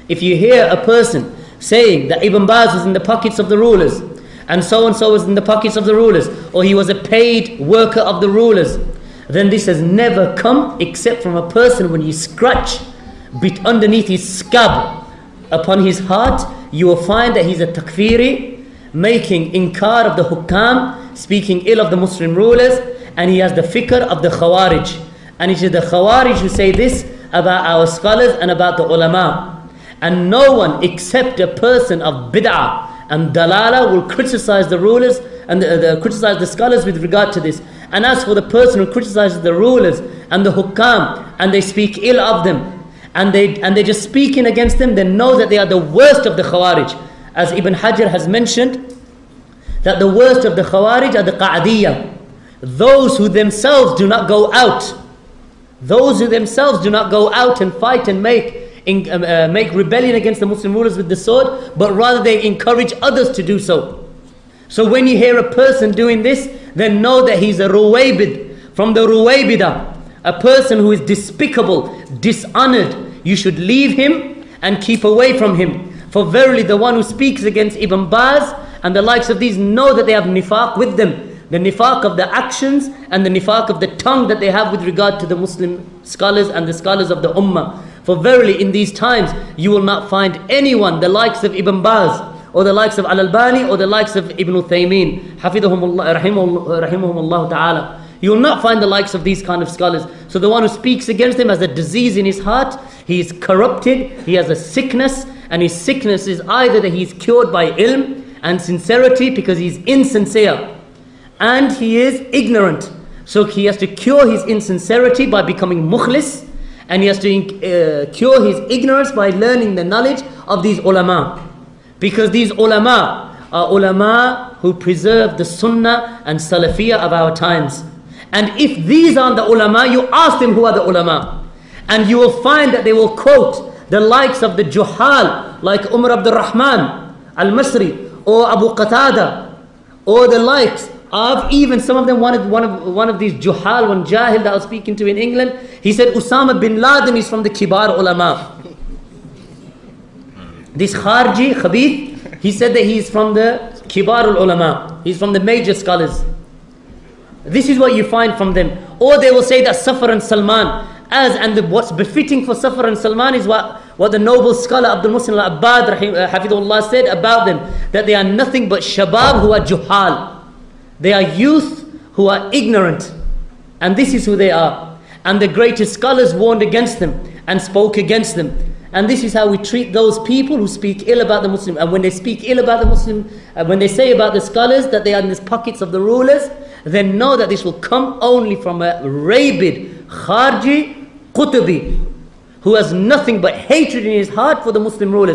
If you hear a person saying that Ibn Baz was in the pockets of the rulers, and so was in the pockets of the rulers, or he was a paid worker of the rulers, then this has never come except from a person when you scratch bit underneath his scab upon his heart, you will find that he's a takfiri, making inkar of the hukam, speaking ill of the Muslim rulers, and he has the fikr of the Khawaarij. And it is the Khawaarij who say this about our scholars and about the ulama. And no one except a person of bid'ah and dalala will criticize the rulers and criticize the scholars with regard to this. And as for the person who criticizes the rulers and the hukam, and they speak ill of them, and they're just speaking against them, they know that they are the worst of the Khawaarij. As Ibn Hajar has mentioned, that the worst of the Khawaarij are the Qa'adiyya, those who themselves do not go out. Those who themselves do not go out and fight and make rebellion against the Muslim rulers with the sword, but rather they encourage others to do so. So when you hear a person doing this, then know that he's a Ruwaybid, from the Ruwaybidah, a person who is despicable, dishonored. You should leave him and keep away from him. For verily the one who speaks against Ibn Baz and the likes of these know that they have nifaq with them. The nifaq of the actions and the nifaq of the tongue that they have with regard to the Muslim scholars and the scholars of the Ummah. For verily in these times you will not find anyone the likes of Ibn Baz or the likes of Al-Albani or the likes of Ibn Uthaymeen, Hafidhahumullah, rahimahumullah ta'ala. You will not find the likes of these kind of scholars. So the one who speaks against them has a disease in his heart, he is corrupted, he has a sickness, and his sickness is either that he is cured by ilm and sincerity because he is insincere, and he is ignorant. So he has to cure his insincerity by becoming mukhlis, and he has to cure his ignorance by learning the knowledge of these ulama. Because these ulama are ulama who preserve the sunnah and salafiyah of our times. And if these aren't the ulama, you ask them who are the ulama, and you will find that they will quote the likes of the juhal, like Umar Abdul Rahman al-Masri, or Abu Qatada, or the likes of even some of them. One of these juhal, one jahil that I was speaking to in England, he said Usama bin Laden is from the kibar ulama. This Kharji, Khabith, he said that he is from the kibar ulama, he's from the major scholars. This is what you find from them. Or they will say that Safar and Salman, what's befitting for Safar and Salman is what the noble scholar Abdul Muhsin al-Abbad Hafidhullah said about them, that they are nothing but shabab who are juhal. They are youth who are ignorant, and this is who they are. And the greatest scholars warned against them and spoke against them. And this is how we treat those people who speak ill about the Muslim. And when they speak ill about the Muslim, when they say about the scholars that they are in the pockets of the rulers, then know that this will come only from a rabid, Kharji, Qutubi, who has nothing but hatred in his heart for the Muslim rulers.